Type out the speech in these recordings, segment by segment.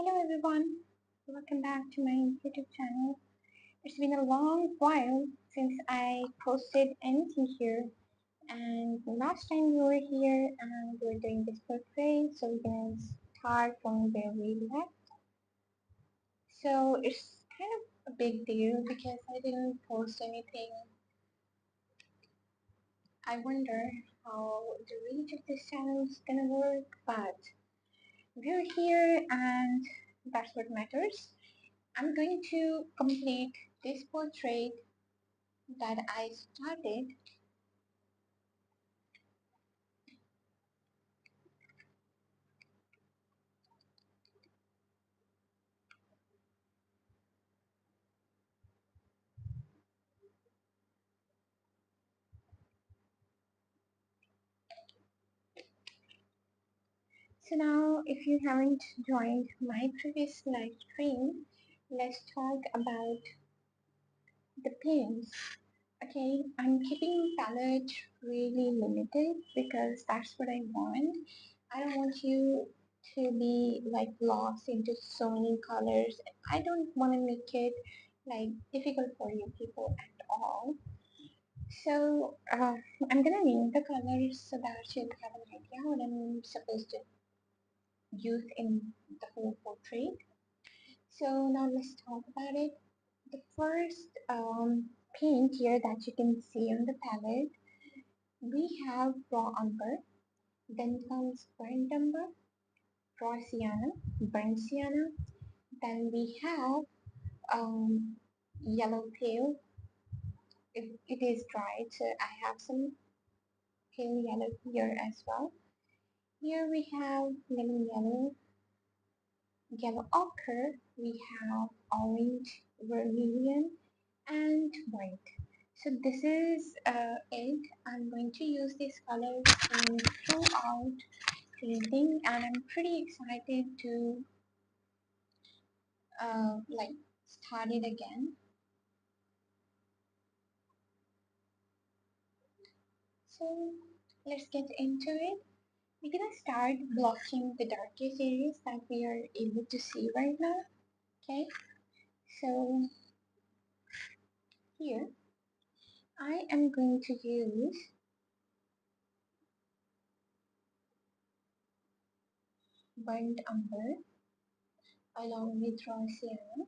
Hello everyone, welcome back to my YouTube channel. It's been a long while since I posted anything here, and last time we were here and we were doing this portrait, so we're gonna start from where we left. So it's kind of a big deal because I didn't post anything. I wonder how the reach of this channel is gonna work, but we're here and that's what matters. I'm going to complete this portrait that I started. So now if you haven't joined my previous live stream, let's talk about the paints. Okay, I'm keeping palette really limited because that's what I want. I don't want you to be like lost into so many colors. I don't want to make it like difficult for you people at all. So I'm gonna name the colors so that you'll have an idea what I'm supposed to use in the whole portrait. So now let's talk about it. The first paint here that you can see on the palette, we have raw umber, then comes burnt umber, raw sienna, burnt sienna, then we have yellow pale. It is dried, so I have some pale yellow here as well. Here we have lemon yellow, yellow ochre, we have orange, vermilion, and white. So this is it. I'm going to use these colors in throughout painting, and I'm pretty excited to like start it again. So let's get into it. We're gonna start blocking the darkest areas that we are able to see right now. Okay, so here I am going to use burnt umber along with raw sienna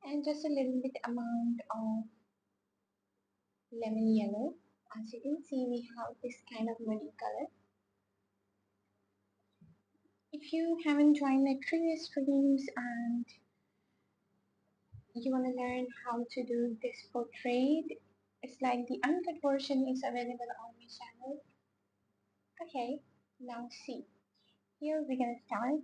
and just a little bit amount of lemon yellow. As you can see, we have this kind of muddy color. If you haven't joined my previous streams and you want to learn how to do this portrait, it's like the uncut version is available on my channel. Okay, now see. Here we're gonna start.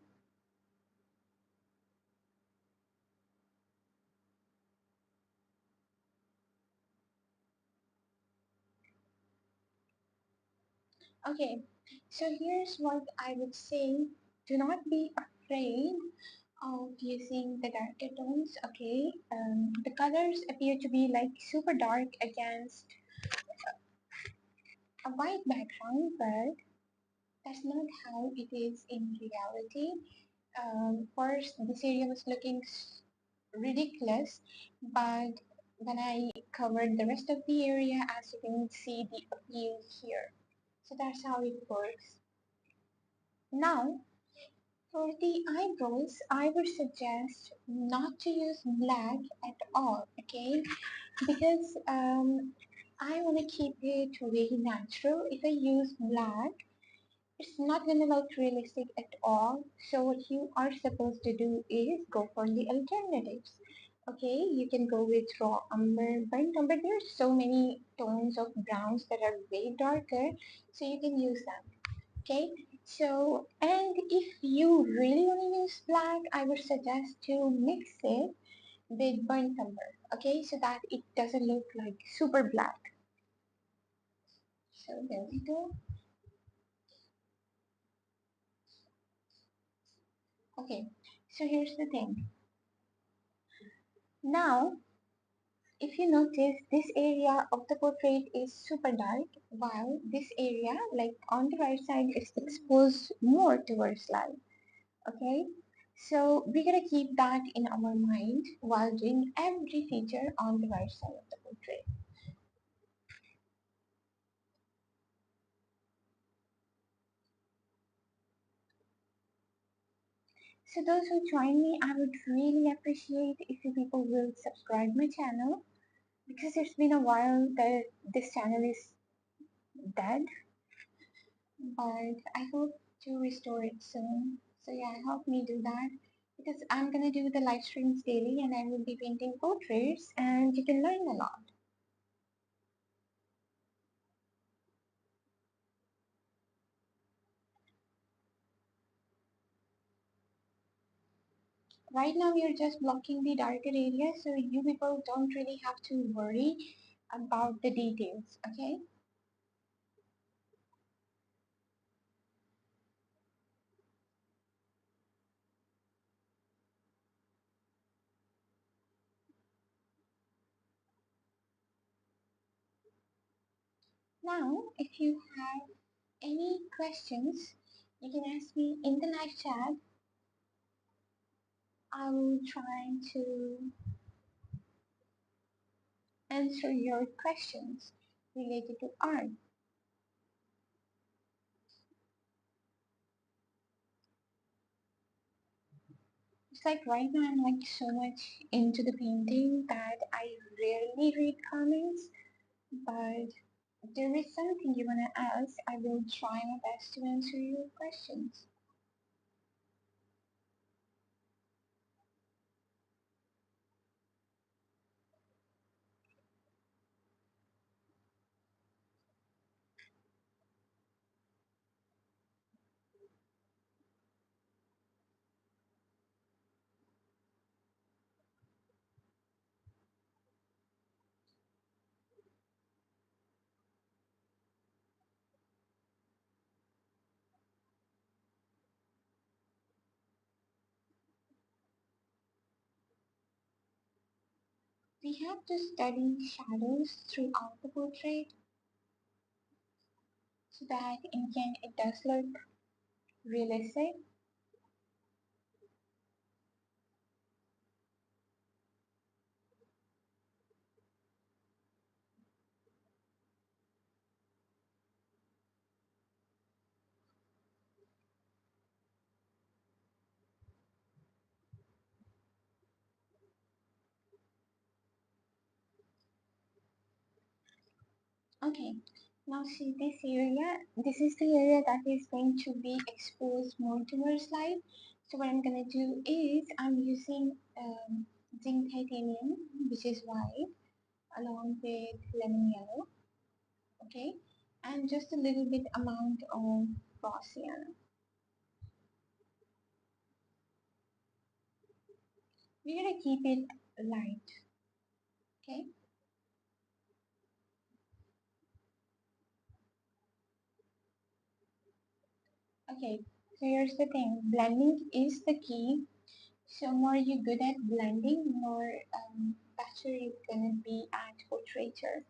Okay, so here's what I would say. Do not be afraid of using the darker tones, okay? The colors appear to be like super dark against a white background, but that's not how it is in reality. First, this area was looking ridiculous, but when I covered the rest of the area, as you can see the appeal here. So that's how it works. Now, for the eyebrows, I would suggest not to use black at all, okay? Because I want to keep it very natural. If I use black, it's not gonna look realistic at all. So what you are supposed to do is go for the alternatives. Okay, you can go with raw umber, burnt umber. There's so many tones of browns that are way darker, so you can use them. Okay, so and if you really want to use black, I would suggest to mix it with burnt umber. Okay, so that it doesn't look like super black. So there we go. Okay, so here's the thing. Now If you notice, this area of the portrait is super dark, while this area, like on the right side, is exposed more towards light. Okay, so we gotta keep that in our mind while doing every feature on the right side of the portrait. So those who join me, I would really appreciate if you people will subscribe my channel because it's been a while that this channel is dead, but I hope to restore it soon. So yeah, help me do that because I'm gonna do the live streams daily and I will be painting portraits and you can learn a lot. Right now you're just blocking the darker area so you people don't really have to worry about the details, okay? Now, if you have any questions, you can ask me in the live chat. I will try to answer your questions related to art. It's like right now I'm like so much into the painting that I rarely read comments, but if there is something you want to ask, I will try my best to answer your questions. We have to study shadows throughout the portrait so that in the end it does look realistic. Okay, now see this area. This is the area that is going to be exposed more towards light. So what I'm gonna do is I'm using zinc titanium, which is white, along with lemon yellow. Okay, and just a little bit amount of Gaussian. We're gonna keep it light. Okay. Okay. So here's the thing. Blending is the key. So more you good at blending, more better you're gonna be at portraiture.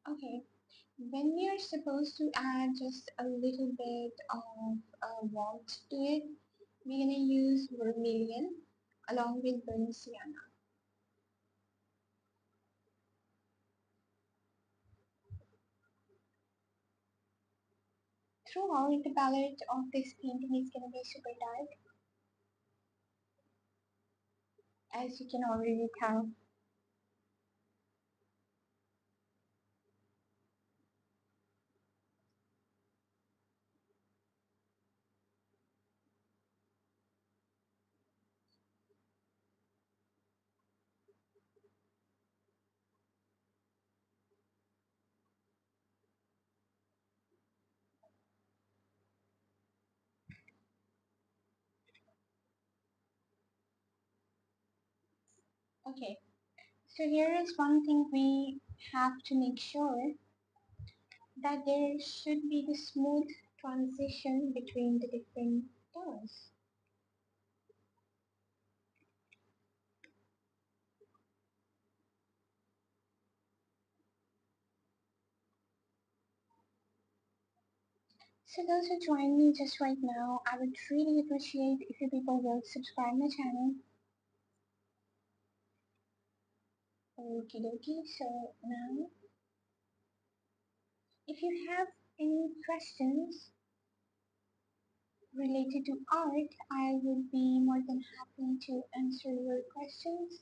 Okay. When we are supposed to add just a little bit of warmth to it, we're gonna use vermilion along with burnt sienna. Throughout the palette of this painting is gonna be super dark. as you can already tell. Okay, so here is one thing we have to make sure that there should be the smooth transition between the different tones. So those who join me just right now, I would really appreciate if you people will subscribe my channel. Okie dokie. So now, if you have any questions related to art, I would be more than happy to answer your questions.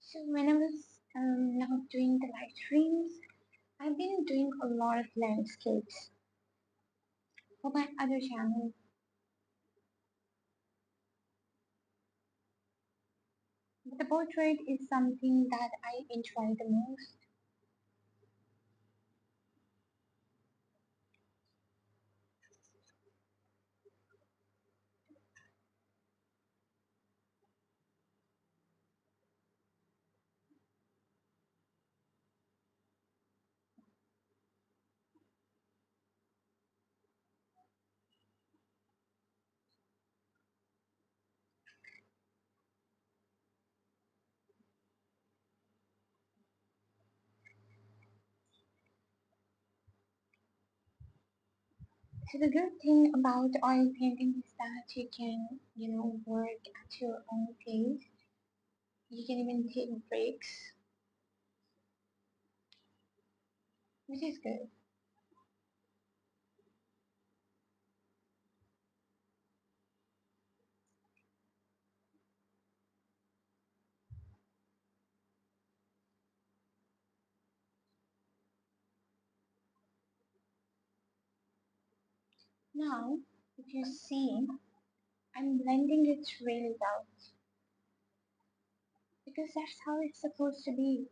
So when I was now doing the live streams, I've been doing a lot of landscapes for my other channel. But the portrait is something that I enjoy the most. So the good thing about oil painting is that you can, work at your own pace. You can even take breaks, which is good. Now, if you see, I'm blending it really well because that's how it's supposed to be.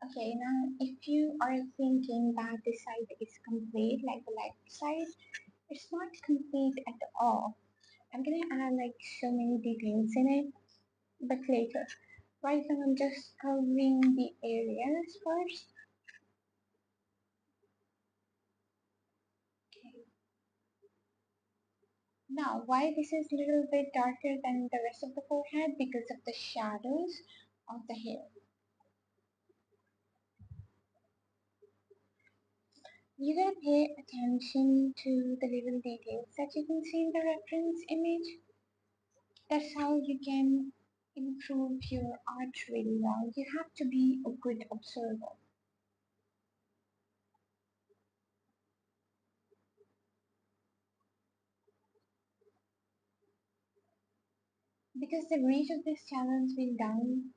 Okay, now if you are thinking that the side is complete, like the left side, it's not complete at all. I'm gonna add like so many details in it, but later. Right now I'm just covering the areas first. Okay. Now, why this is a little bit darker than the rest of the forehead? Because of the shadows of the hair. You gotta pay attention to the little details that you can see in the reference image. That's how you can improve your art really well. You have to be a good observer. Because the reach of this challenge will down.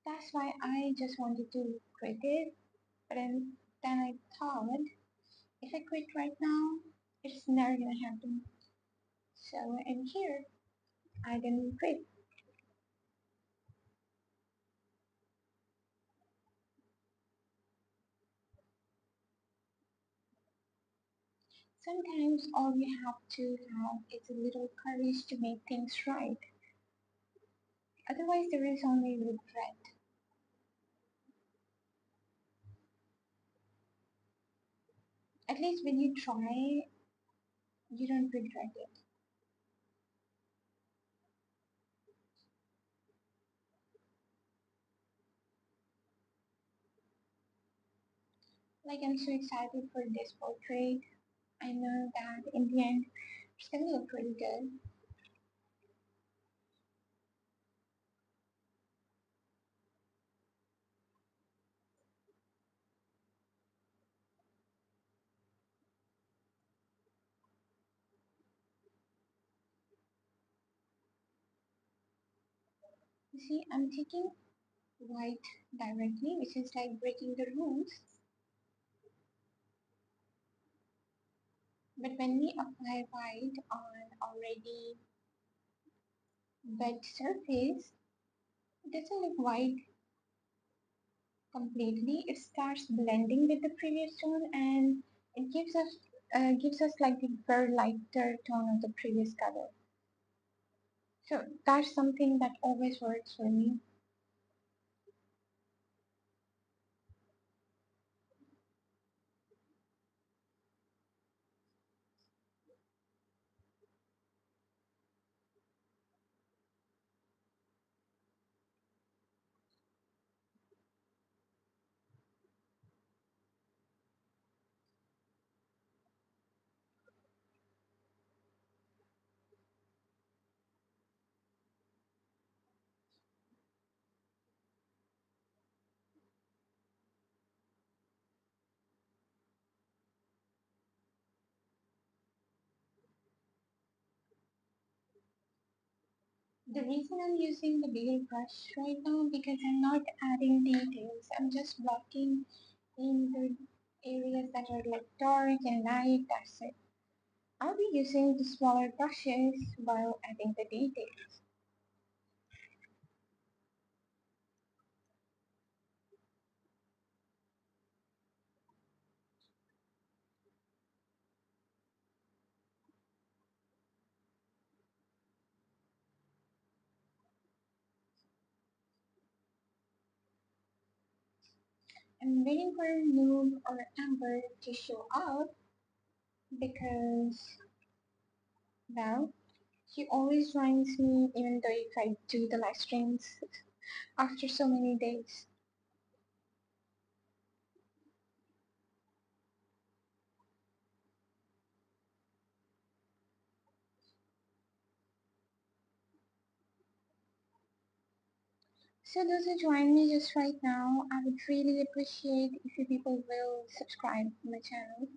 That's why I just wanted to quit it. But then I thought, if I quit right now, it's never gonna happen. So I'm here. I didn't quit. Sometimes all you have to have is a little courage to make things right. Otherwise, there is only regret. At least when you try, you don't regret it. Like, I'm so excited for this portrait. I know that in the end, it's gonna look pretty good. You see, I'm taking white directly, which is like breaking the rules. But when we apply white on already wet surface, it doesn't look white completely. It starts blending with the previous tone, and it gives us like the very lighter tone of the previous color. So that's something that always works for me. The reason I'm using the bigger brush right now because I'm not adding details. I'm just blocking in the areas that are like dark and light. That's it. I'll be using the smaller brushes while adding the details. I'm waiting for Noob or Amber to show up because, well, she always joins me even though if I do the live streams after so many days. So those who join me just right now, I would really appreciate if you people will subscribe to my channel.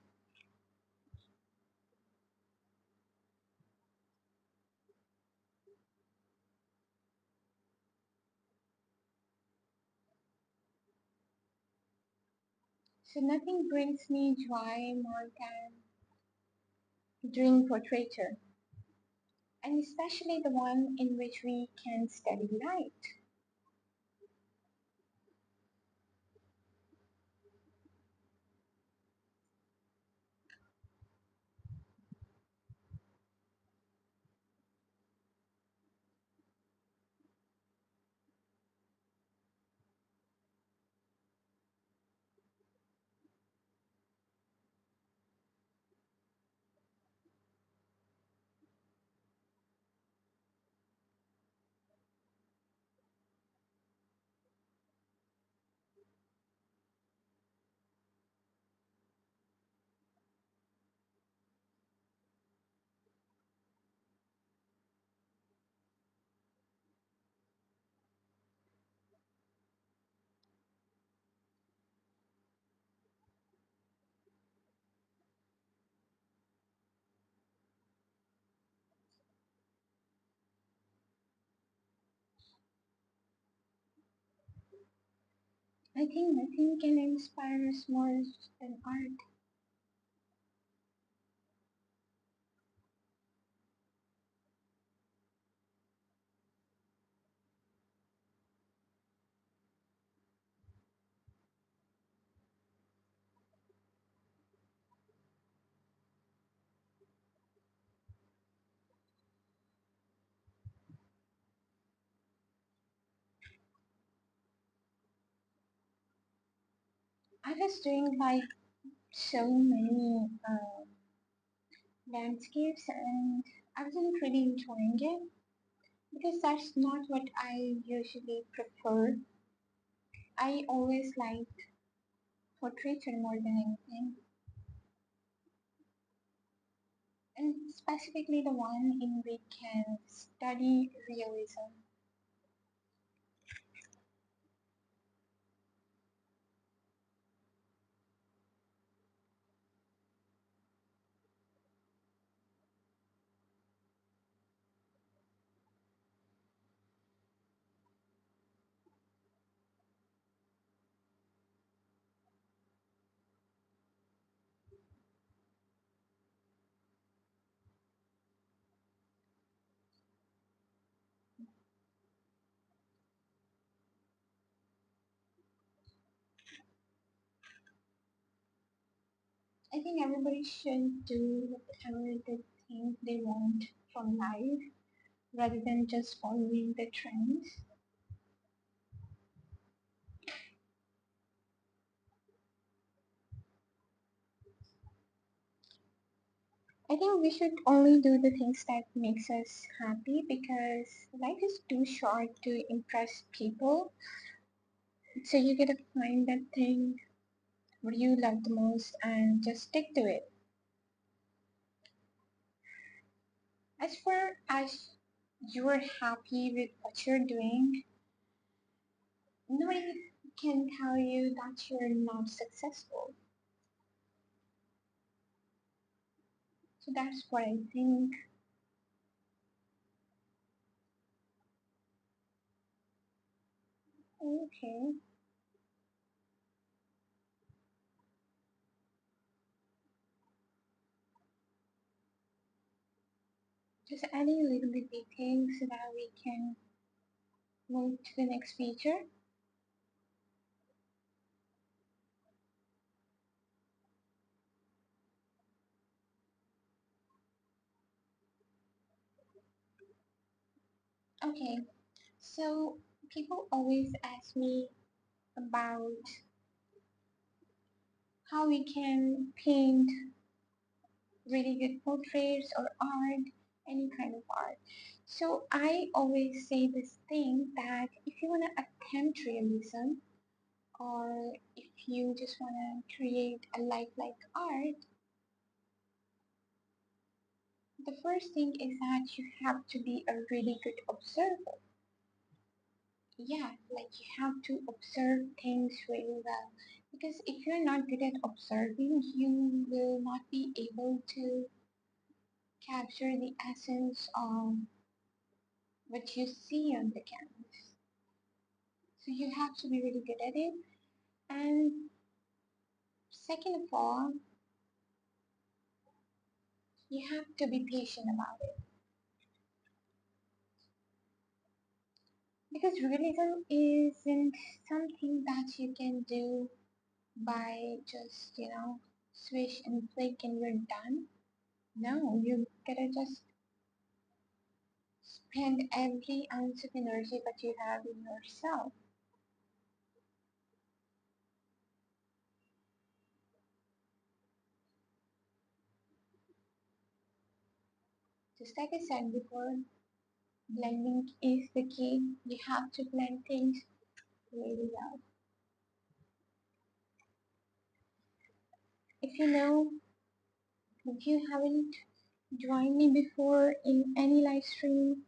So nothing brings me joy more than doing portraiture, and especially the one in which we can study light. I think nothing can inspire us more than art. I was doing like so many landscapes and I wasn't really enjoying it because that's not what I usually prefer. I always liked portraiture more than anything, and specifically the one in we can study realism. I think everybody should do whatever they think they want from life rather than just following the trends. I think we should only do the things that makes us happy because life is too short to impress people. So you gotta find that thing what you love the most and just stick to it. As far as you're happy with what you're doing, nobody can tell you that you're not successful. So that's what I think. Okay, just adding a little bit detail so that we can move to the next feature. Okay, so people always ask me about how we can paint really good portraits or art, any kind of art. So I always say this thing that if you want to attempt realism or if you just want to create a lifelike art, the first thing is that you have to be a really good observer. Yeah, like you have to observe things really well. Because if you're not good at observing, you will not be able to capture the essence of what you see on the canvas. So you have to be really good at it. And second of all, you have to be patient about it. Because realism isn't something that you can do by just, swish and flick and you're done. No, you gotta just spend every ounce of energy that you have in yourself. Just like I said before, blending is the key. You have to blend things really well. If you know, if you haven't joined me before in any live stream,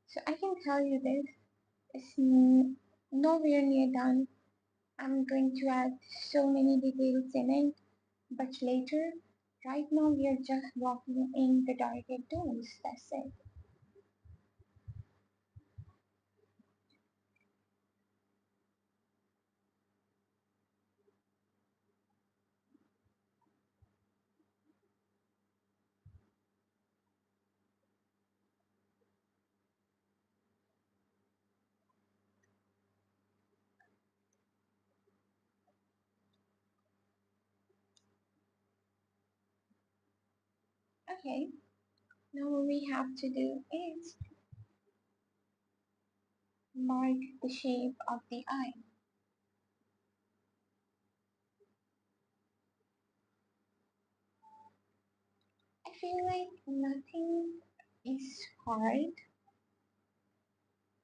so I can tell you this, it's nowhere near done. I'm going to add so many details in it, but later, right now we are just walking in the darker tones, that's it. Okay, now what we have to do is mark the shape of the eye. feel like nothing is hard.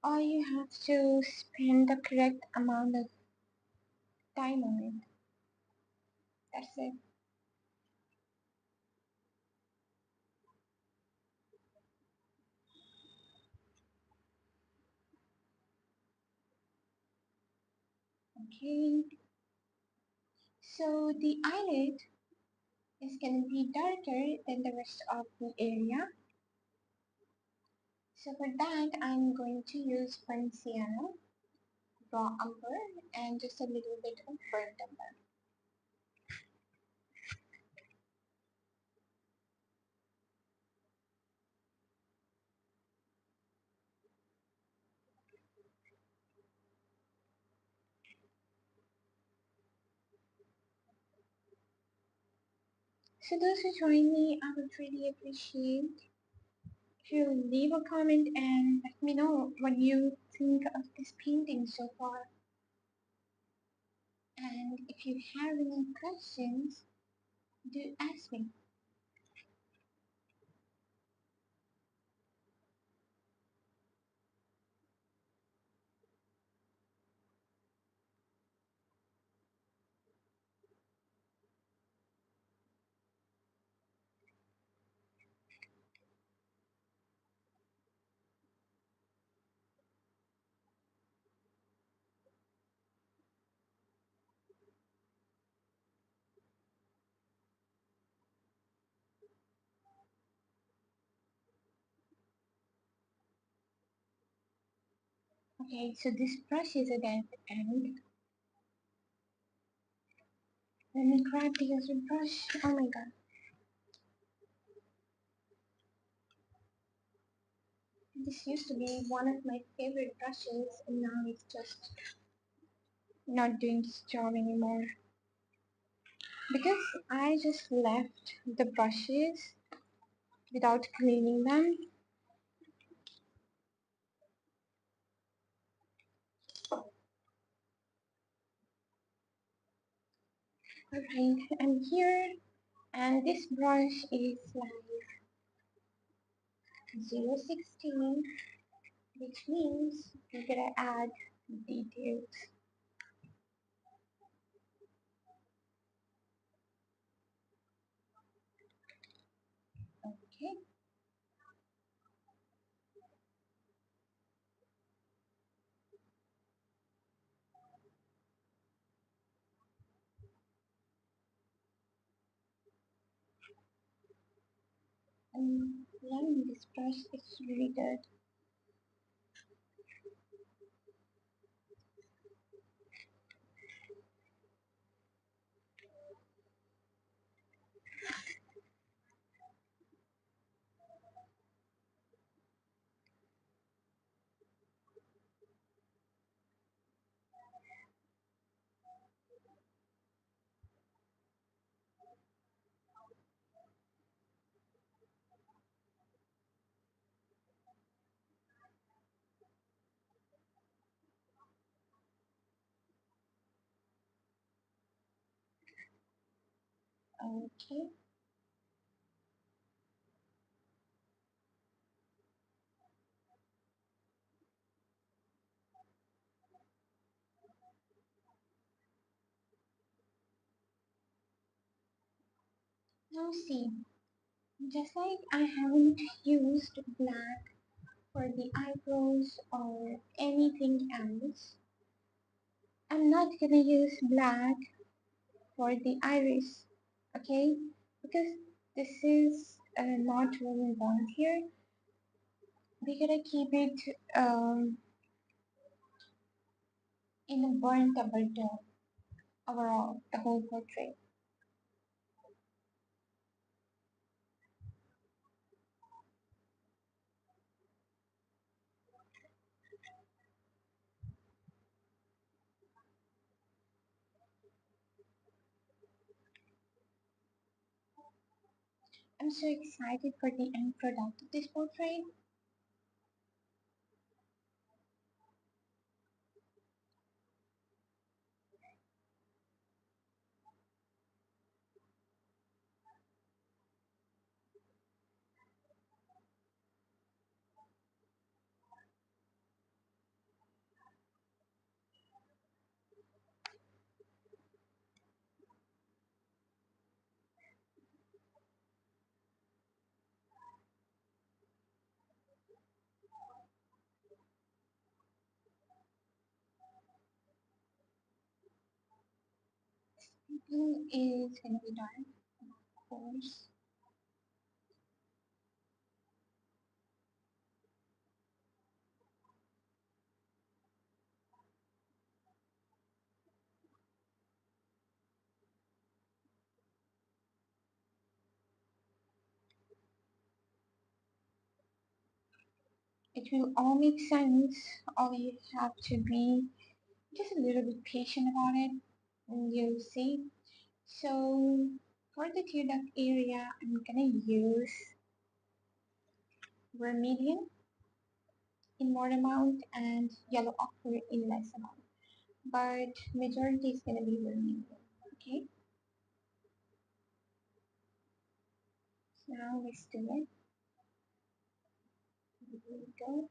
All you have to spend the correct amount of time on it. That's it. Okay. So the eyelid is going to be darker than the rest of the area. So for that, I'm going to use burnt sienna, raw umber, and just a little bit of burnt umber. So those who join me, I would really appreciate if you leave a comment and let me know what you think of this painting so far. And if you have any questions, do ask me. Okay, so this brush is at the end. Let me grab the other brush. Oh my god. This used to be one of my favorite brushes and now it's just not doing this job anymore. Because I just left the brushes without cleaning them. Alright, I'm here and this brush is like 016, which means you're gonna add details. Okay, I'm loving this brush, it's really good. Okay, now see, just like I haven't used black for the eyebrows or anything else, I'm not gonna use black for the iris, okay? Because this is not what we want here. We gotta keep it in a burnt double tone overall, the whole portrait. I'm so excited for the end product of this portrait. Blue is gonna be dark, of course. It will all make sense. All you have to be just a little bit patient about it, and you'll see. So for the tear duct area, I'm gonna use vermilion in more amount and yellow ochre in less amount. But majority is gonna be vermilion. Okay, so now let's do it. Here we go.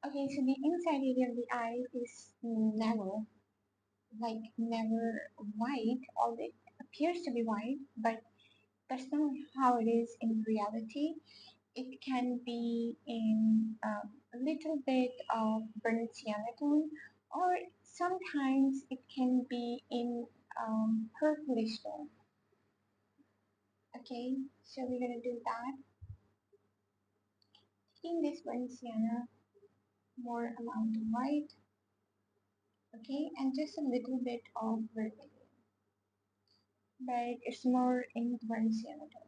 Okay, so the inside area of the eye is narrow, like never wide, although it appears to be wide, but that's not how it is in reality. It can be in a little bit of burnt sienna tone, or sometimes it can be in purplish tone. Okay, so we're gonna do that. Taking this burnt sienna, more amount of white, okay, and just a little bit of vermilion, but it's more in burnt sienna tone.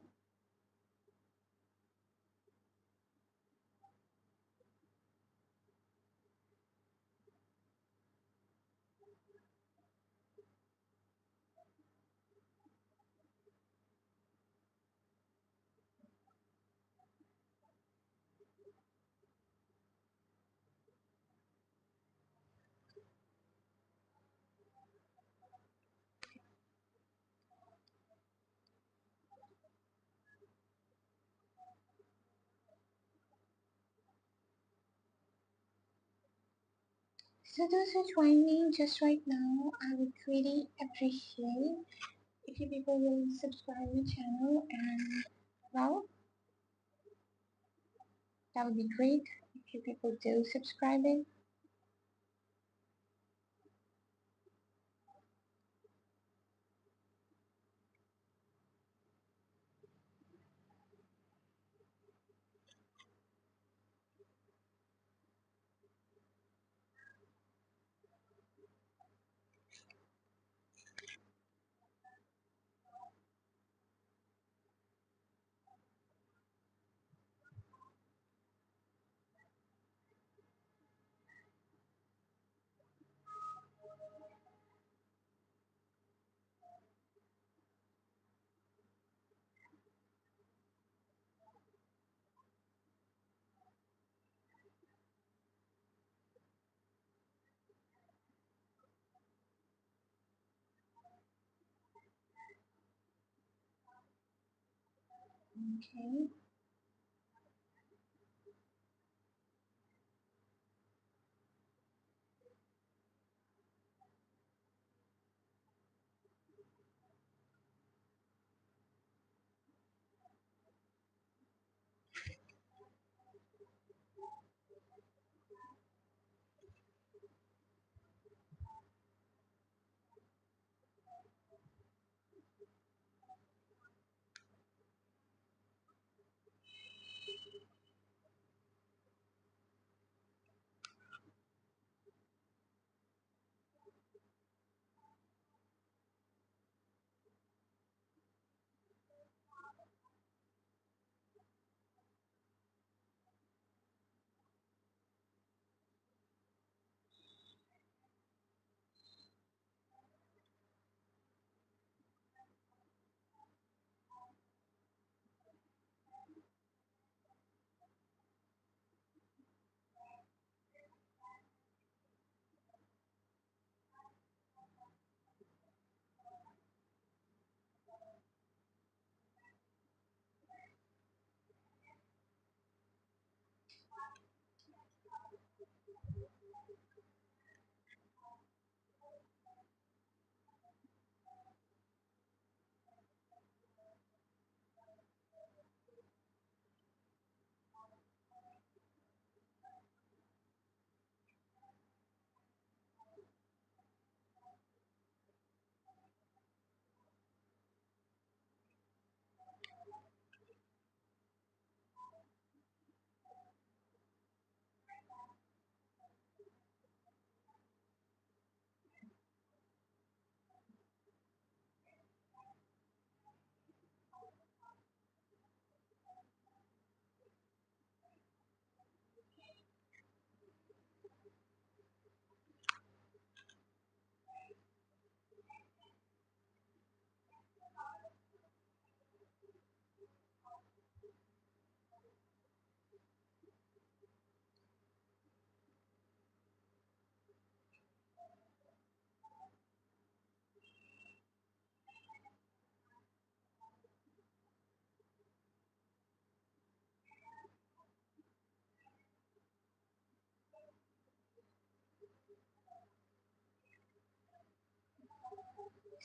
So those who join me just right now, I would really appreciate if you people will subscribe my channel, and well, that would be great if you people do subscribe it. Okay,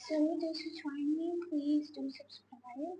So those who join me, please do subscribe.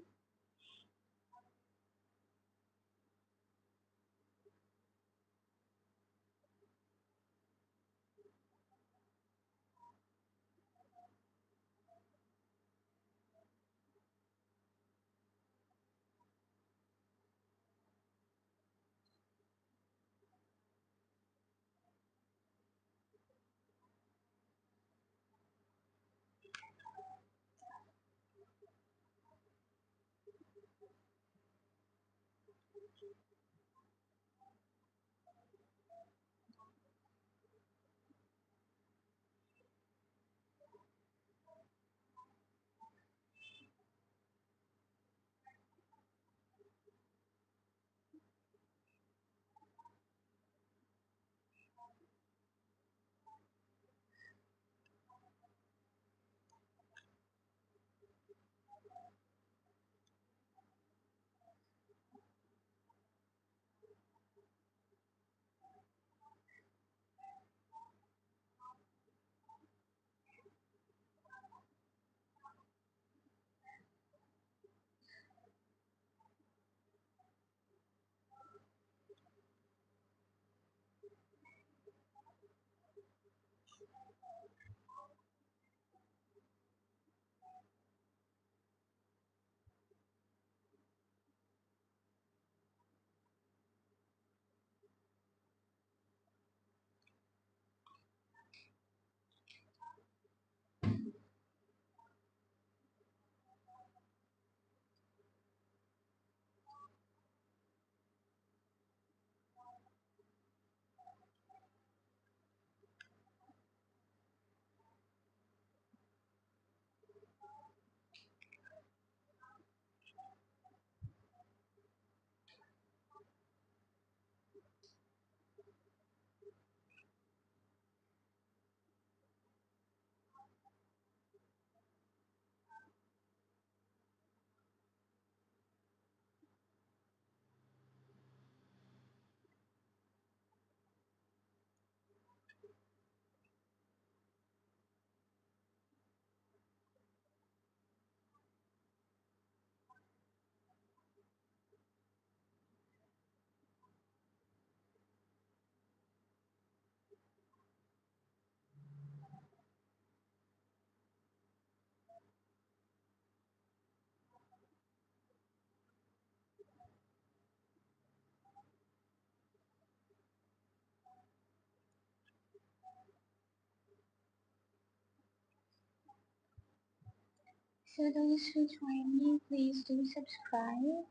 So those who join me, please do subscribe.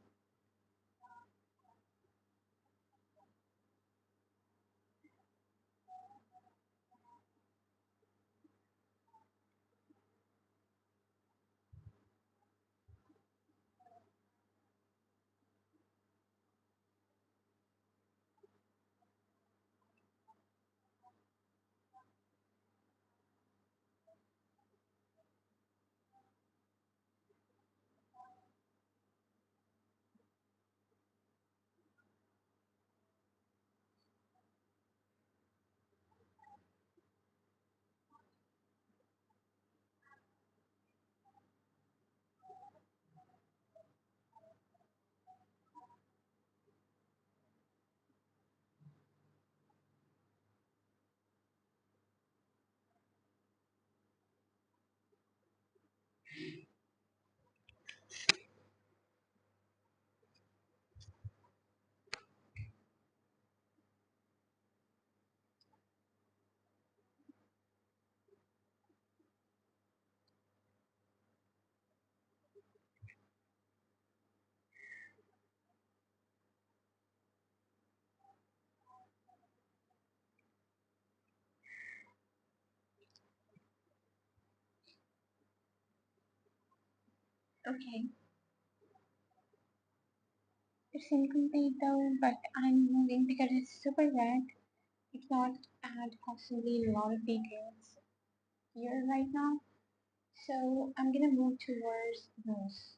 Okay, it's incomplete though, but I'm moving because it's super red. It not add possibly a lot of details here right now. So I'm gonna move towards nose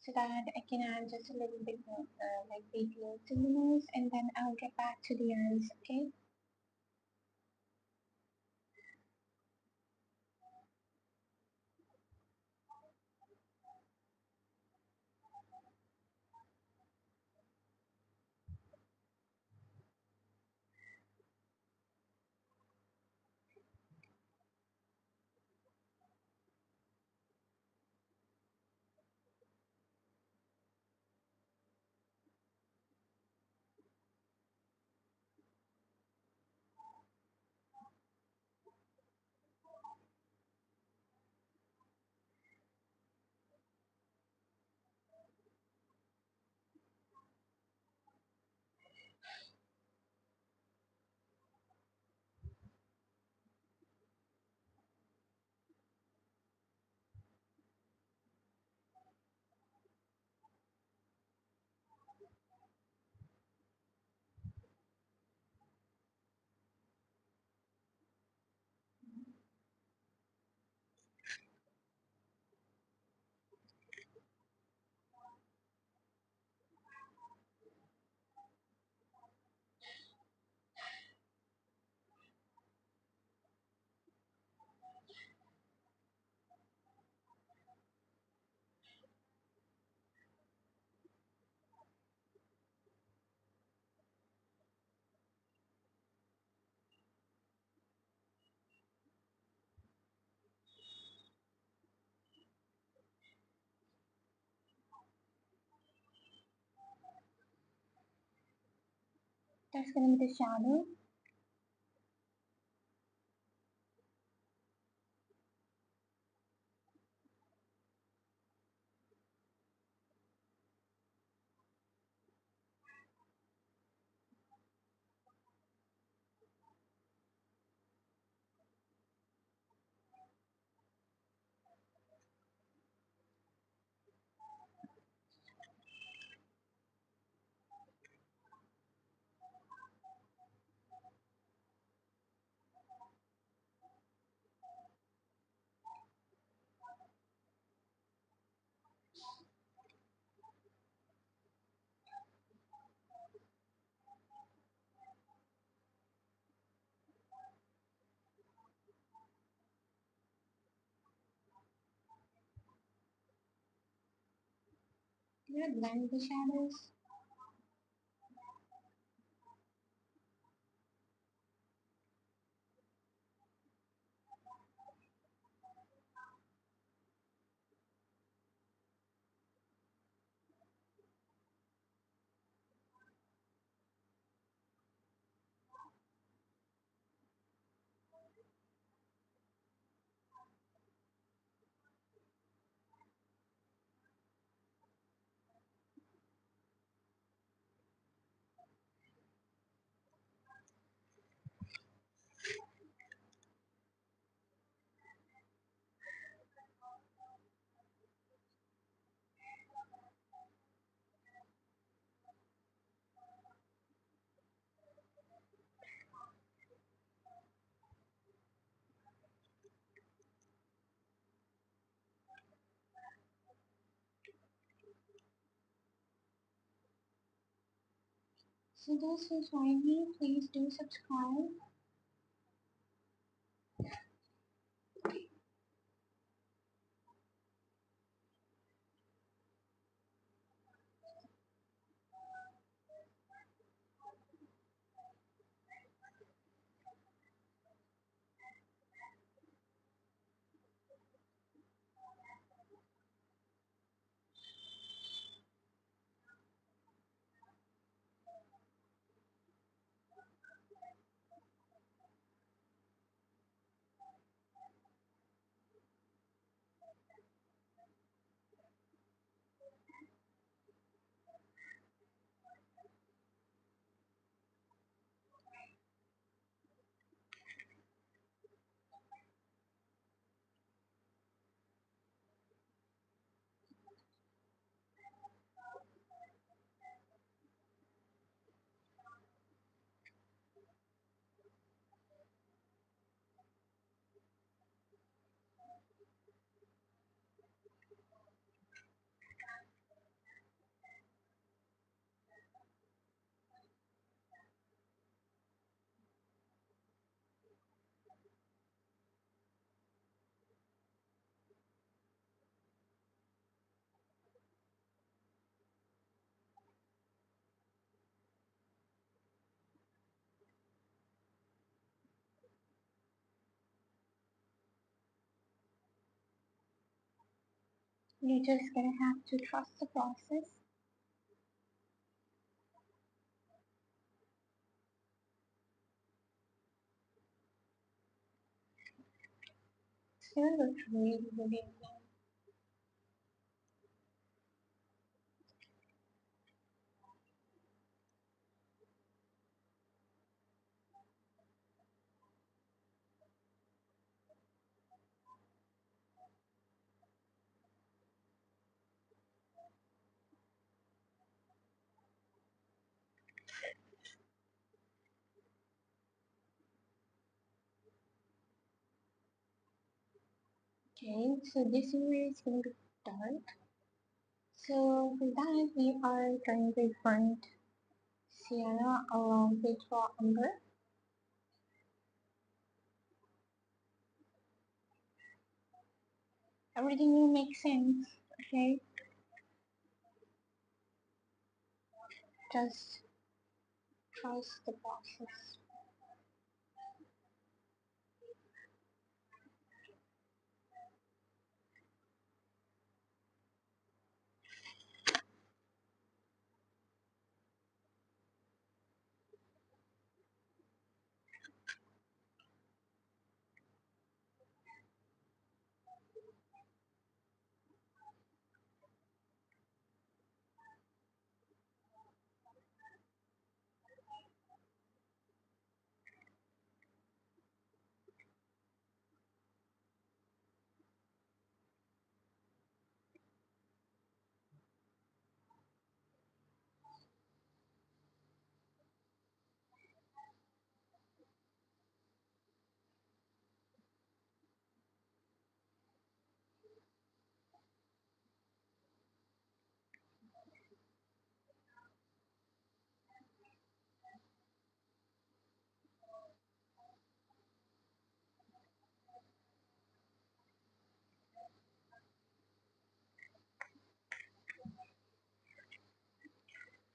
so that I can add just a little bit more like details to the nose, and then I'll get back to the eyes. Okay. That's gonna be the shadow. You're gonna blend the shadows. So those who join me, please do subscribe. You're just gonna have to trust the process. It's gonna look really, really well. Okay, so this area is gonna be dark. So for that, we are going to burnt sienna along with raw umber. Everything will make sense, okay? Just trust the process.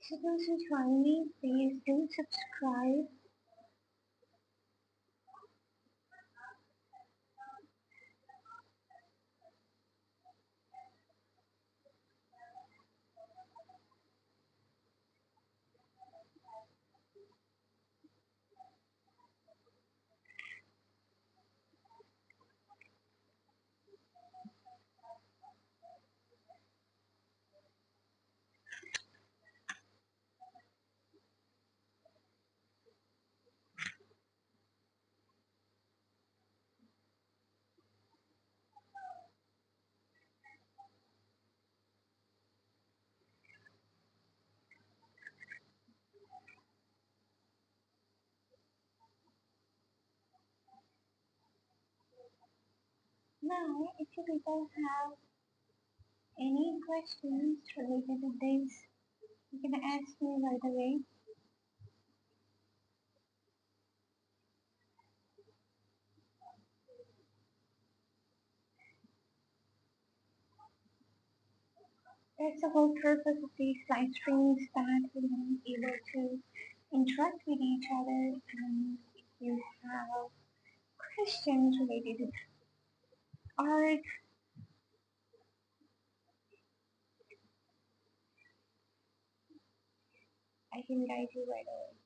So those who join me, please do subscribe. Now, if you people have any questions related to this, you can ask me right away. That's the whole purpose of these live streams, that we are able to interact with each other, and if you have questions related to art, I can guide you right away.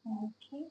Okay.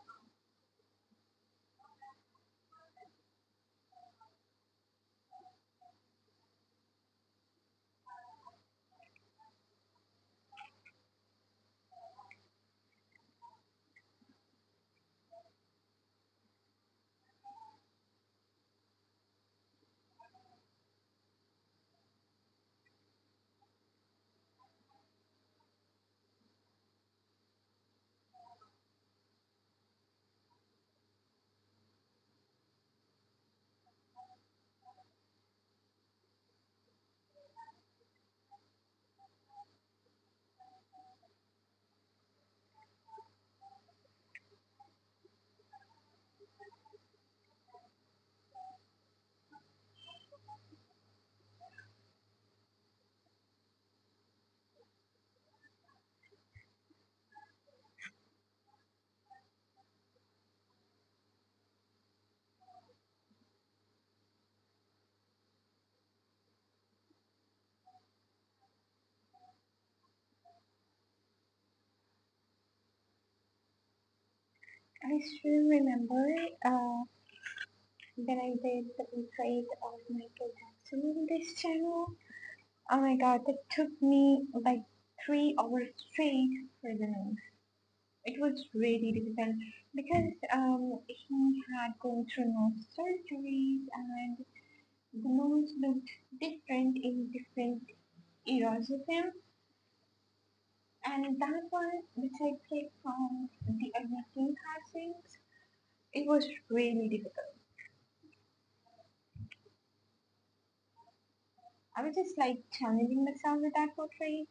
I still remember uh, that I did the portrait of Michael Jackson on this channel. Oh my god, that took me like 3 hours straight for the nose. It was really difficult because he had gone through nose surgeries, and the nose looked different in different eras of him. And that one, which I picked from the American passings, it was really difficult. I was just like challenging myself with that portrait.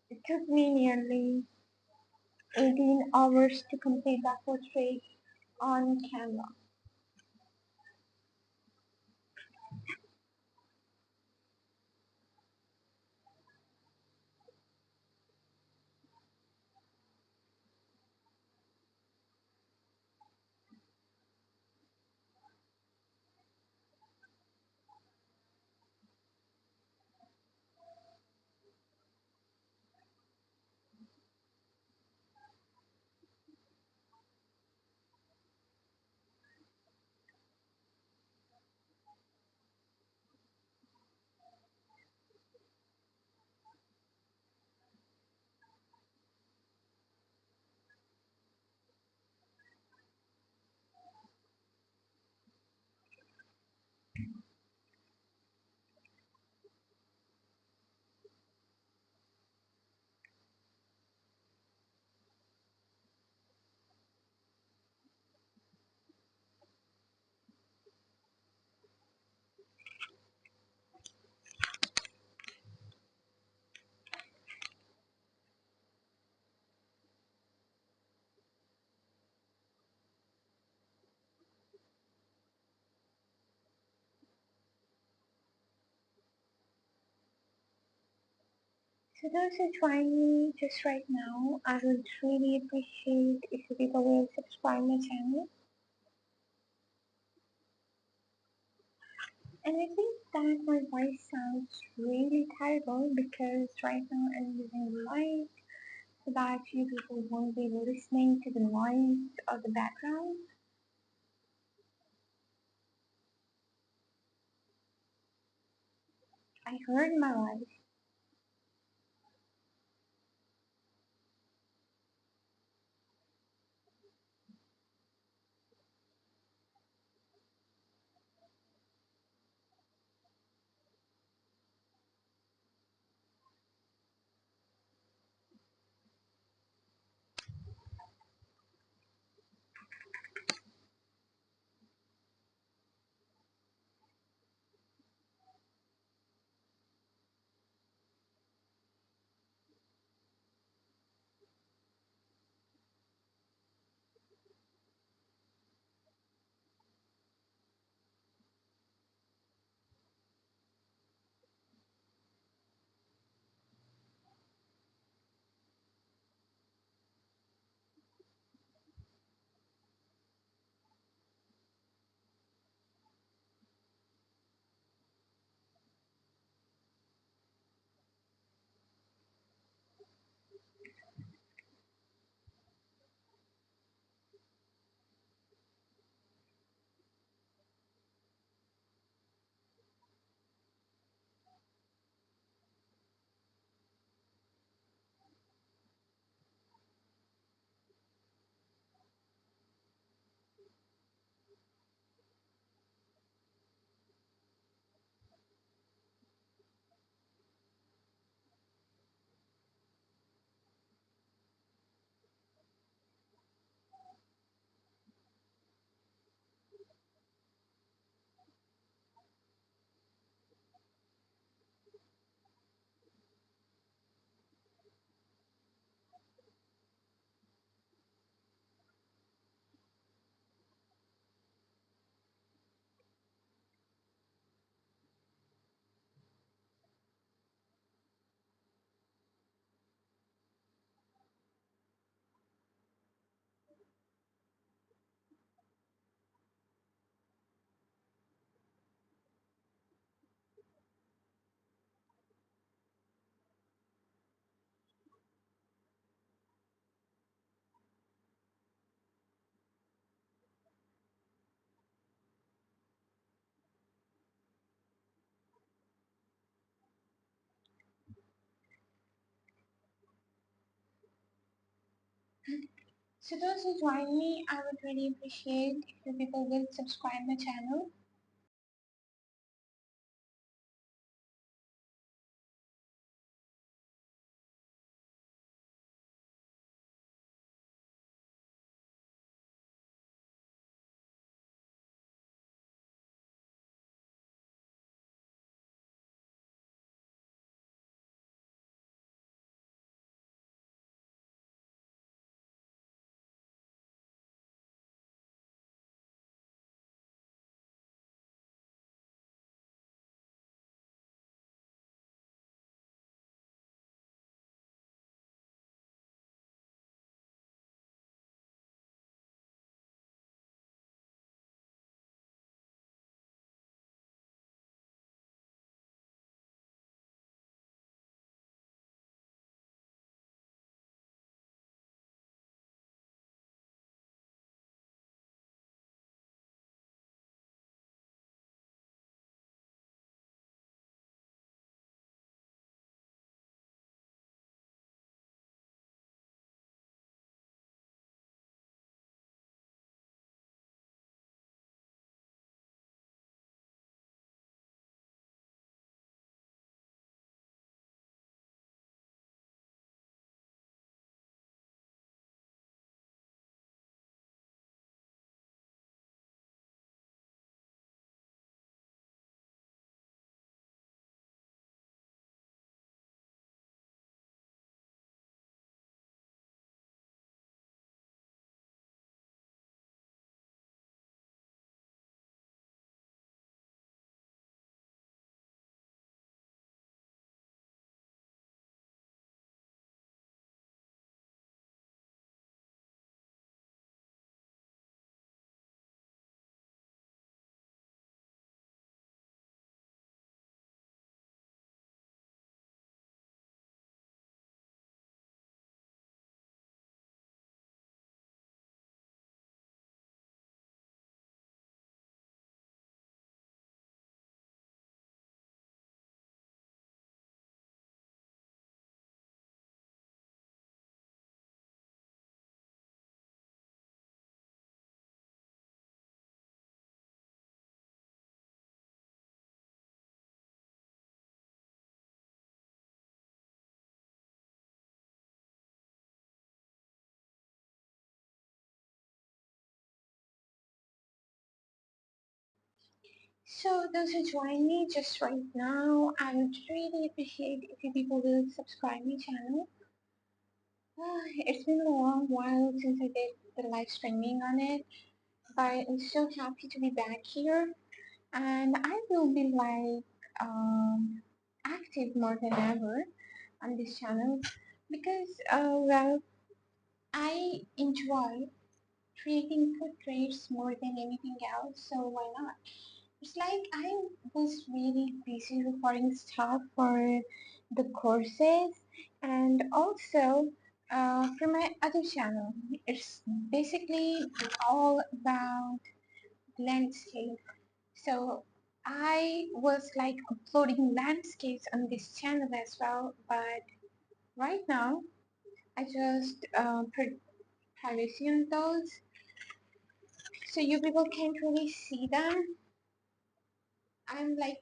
It took me nearly 18 hours to complete that portrait on camera. So those who join me just right now, I would really appreciate if you people will subscribe my channel. And I think that my voice sounds really terrible because right now I'm using the mic so that you people won't be listening to the noise of the background. I heard my voice. So those who join me, I would really appreciate if you people will subscribe my channel. So those who join me just right now, I would really appreciate if you people will subscribe my channel. It's been a long while since I did the live streaming on it, but I'm so happy to be back here, and I will be active more than ever on this channel because well, I enjoy creating portraits more than anything else, so why not? It's like I was really busy recording stuff for the courses and also for my other channel. It's basically all about landscape. So I was like uploading landscapes on this channel as well, but right now I just put privacy on those so you people can't really see them. I'm like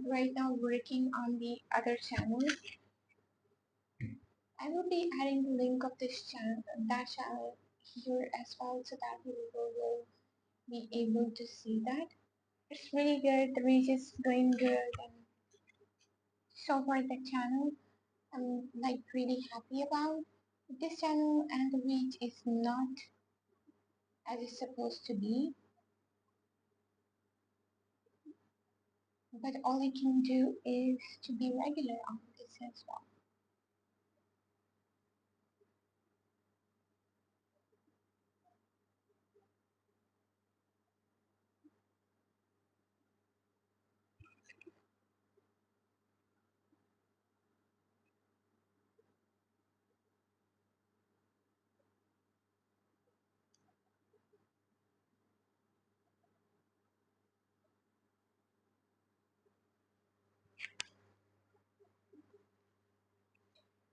right now working on the other channel. I will be adding the link of this channel, that channel here as well, so that you people will be able to see that. It's really good. The reach is going good, and so far the channel I'm like really happy about. This channel and the reach is not as it's supposed to be, but all you can do is to be regular on this as well.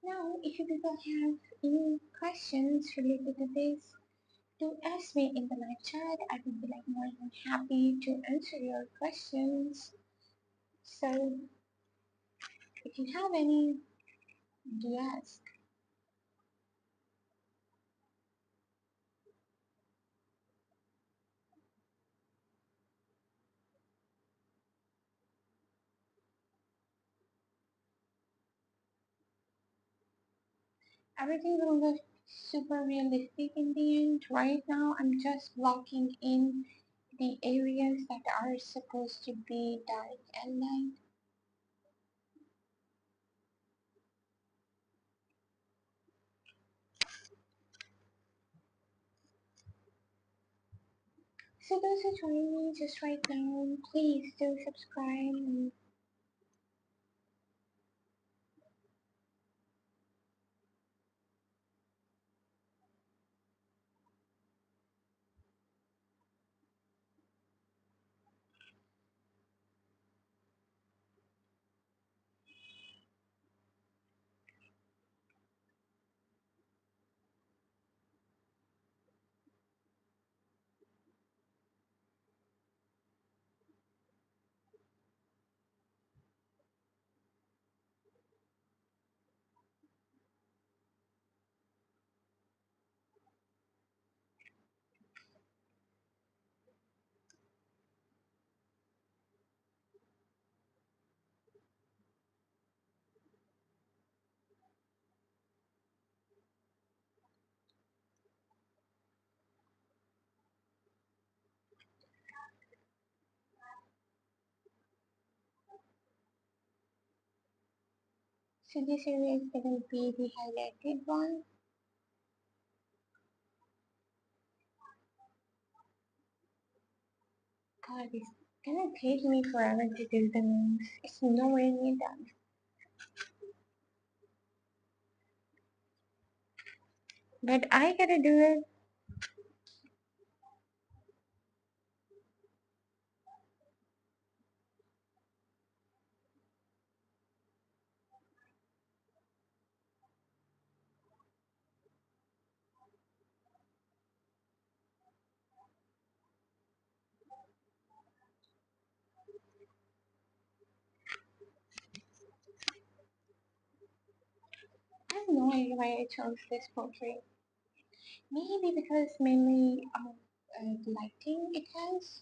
Now, if you people have any questions related to this, do ask me in the live chat. I would be like more than happy to answer your questions. So if you have any, do ask. Everything will look super realistic in the end. Right now, I'm just blocking in the areas that are supposed to be dark and light. So those who join me just right now, please do subscribe and so this area is going to be the highlighted one. God, it's gonna take me forever to do the names. It's nowhere near done. But I gotta do it. I have no idea why I chose this portrait. Maybe because mainly of the lighting it has.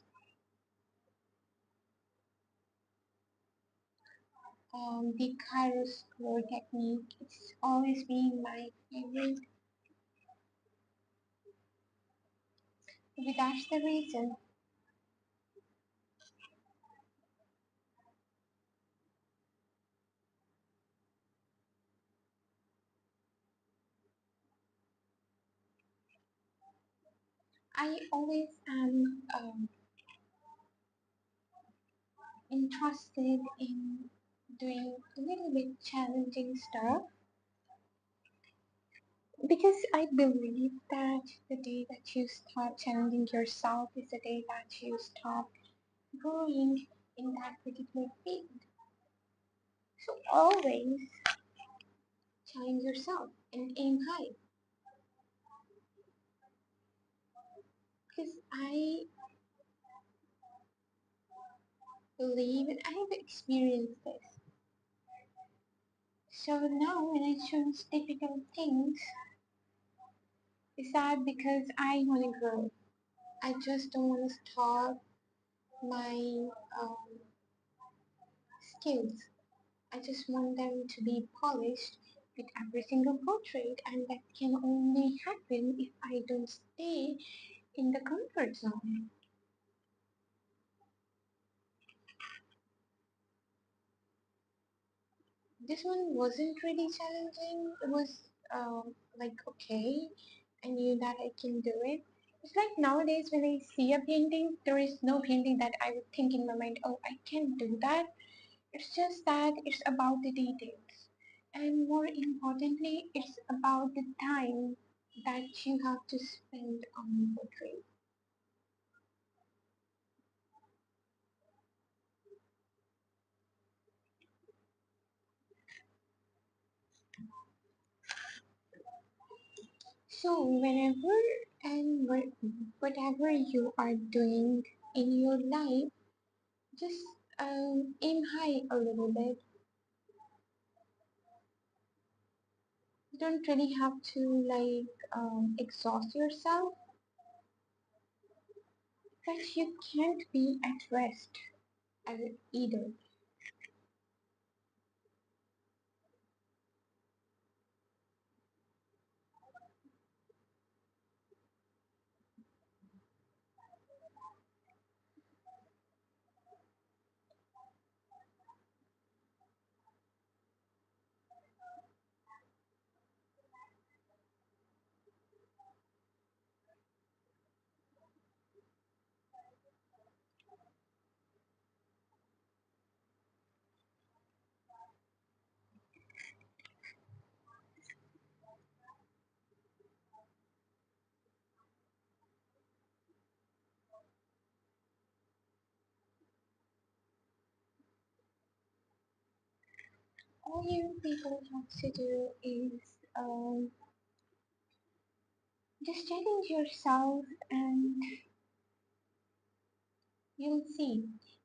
The chiaroscuro technique. It's always been my favorite. Maybe that's the reason. I always am interested in doing a little bit challenging stuff because I believe that the day that you start challenging yourself is the day that you start growing in that particular field. So always challenge yourself and aim high because I believe and I have experienced this. So now when I choose difficult things, it's that because I want to grow. I just don't want to stop my um, skills. I just want them to be polished with every single portrait, and that can only happen if I don't stay in the comfort zone. This one wasn't really challenging. It was like okay, I knew that I can do it. It's like nowadays when I see a painting, there is no painting that I would think in my mind, oh, I can do that. It's just that it's about the details. And more importantly, it's about the time that you have to spend on the portrait. So whenever and whatever you are doing in your life, just aim high a little bit. You don't really have to like exhaust yourself, but you can't be at rest either. All you people have to do is just challenge yourself and you'll see.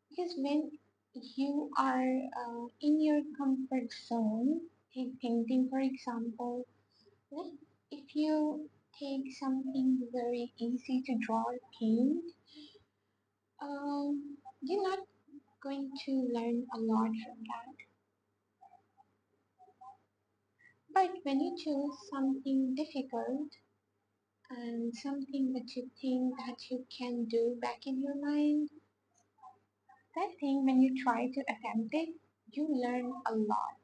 Because when you are in your comfort zone, take painting for example, like if you take something very easy to draw or paint, you're not going to learn a lot from that. But when you choose something difficult and something that you think that you can do back in your mind, that thing when you try to attempt it, you learn a lot.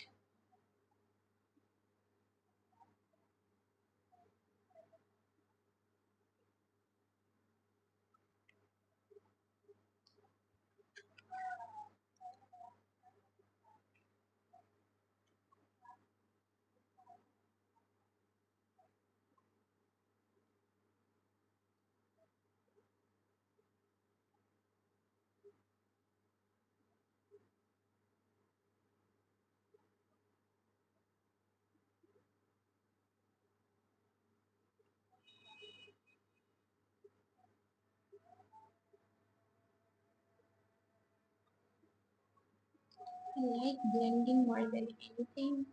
I like blending more than anything.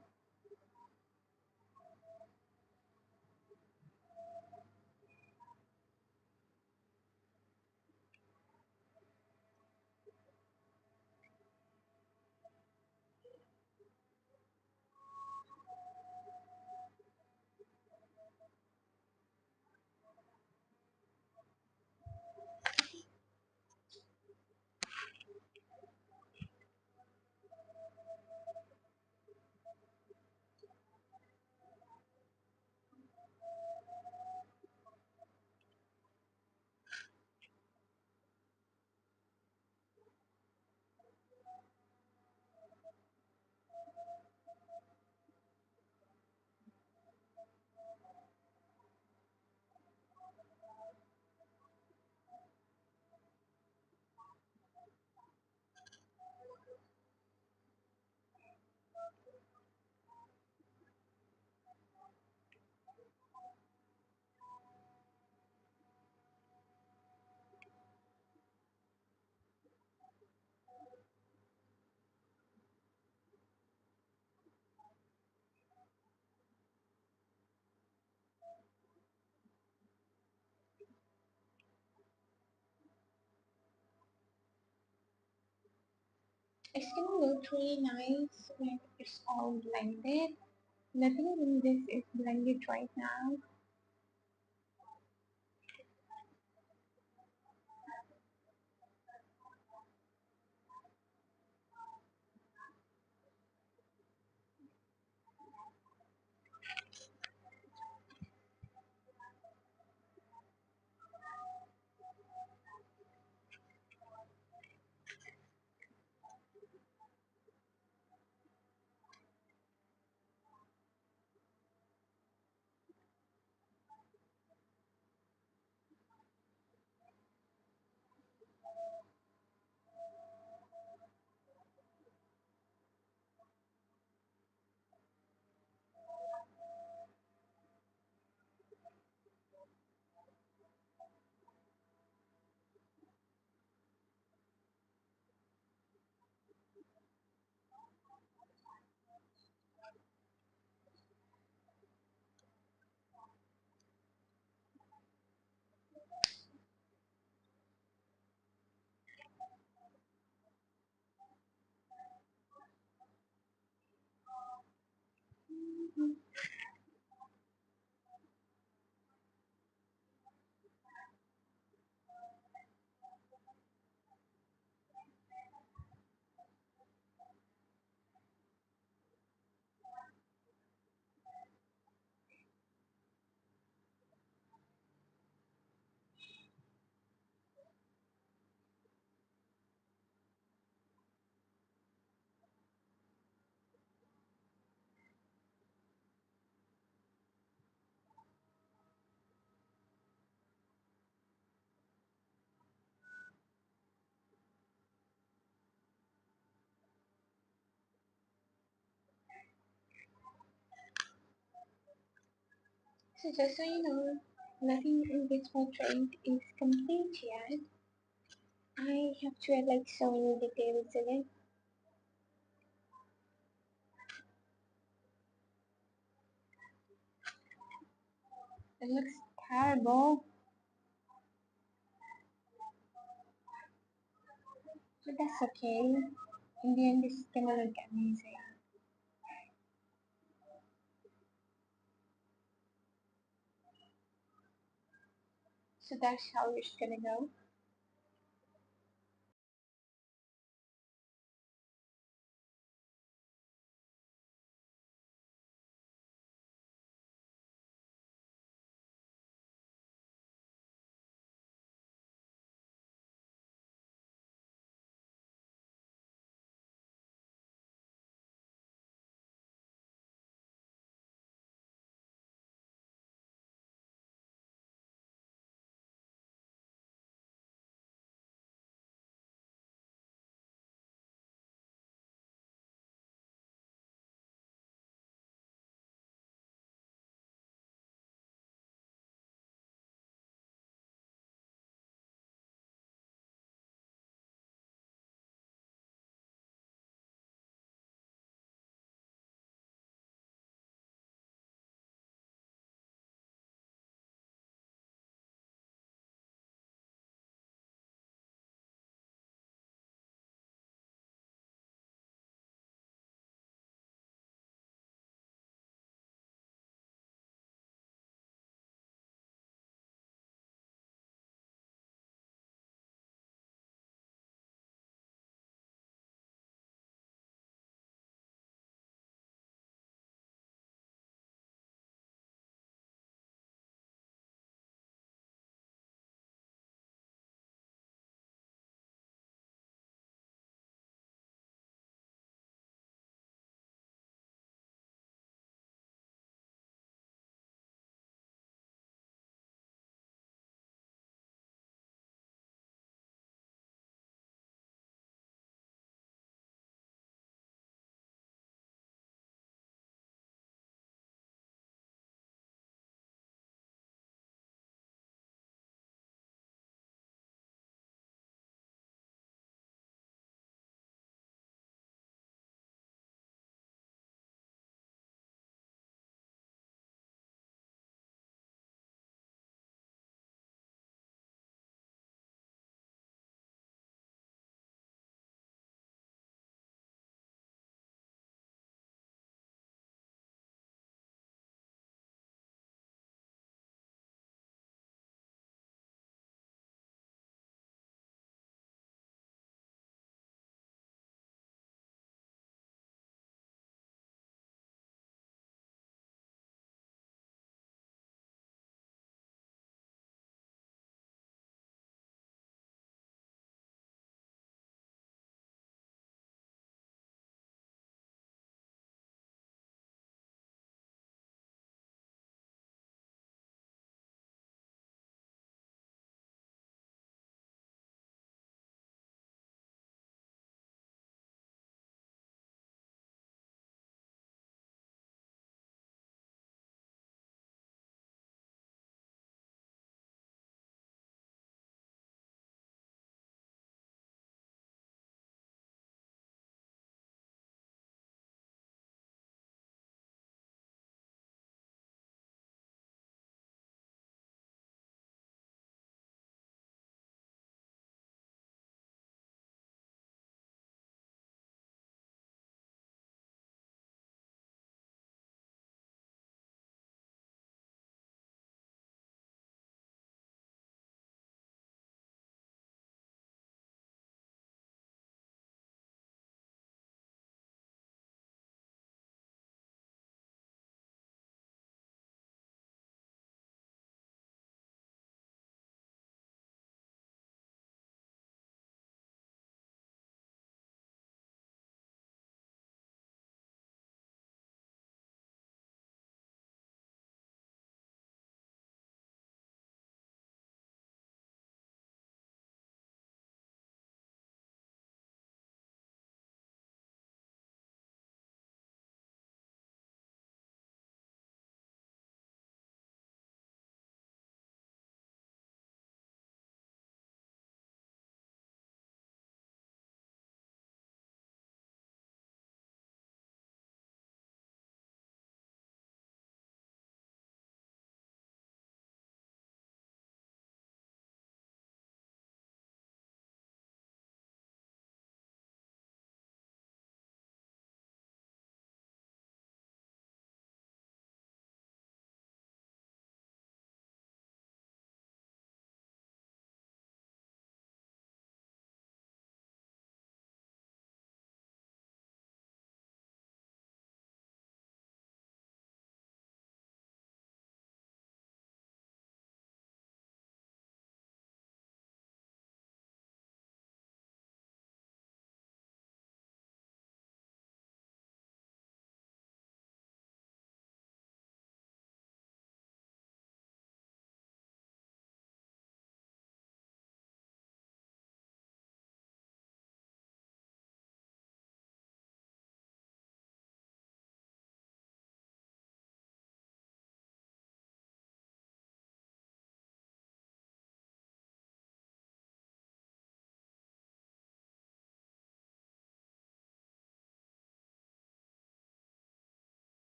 It's gonna look really nice when it's all blended. Nothing in this is blended right now. So just so you know, nothing in this portrait is complete yet. I have to add like so many details in it. It looks terrible, but that's okay. In the end, this is gonna look amazing. So that's how it's gonna go.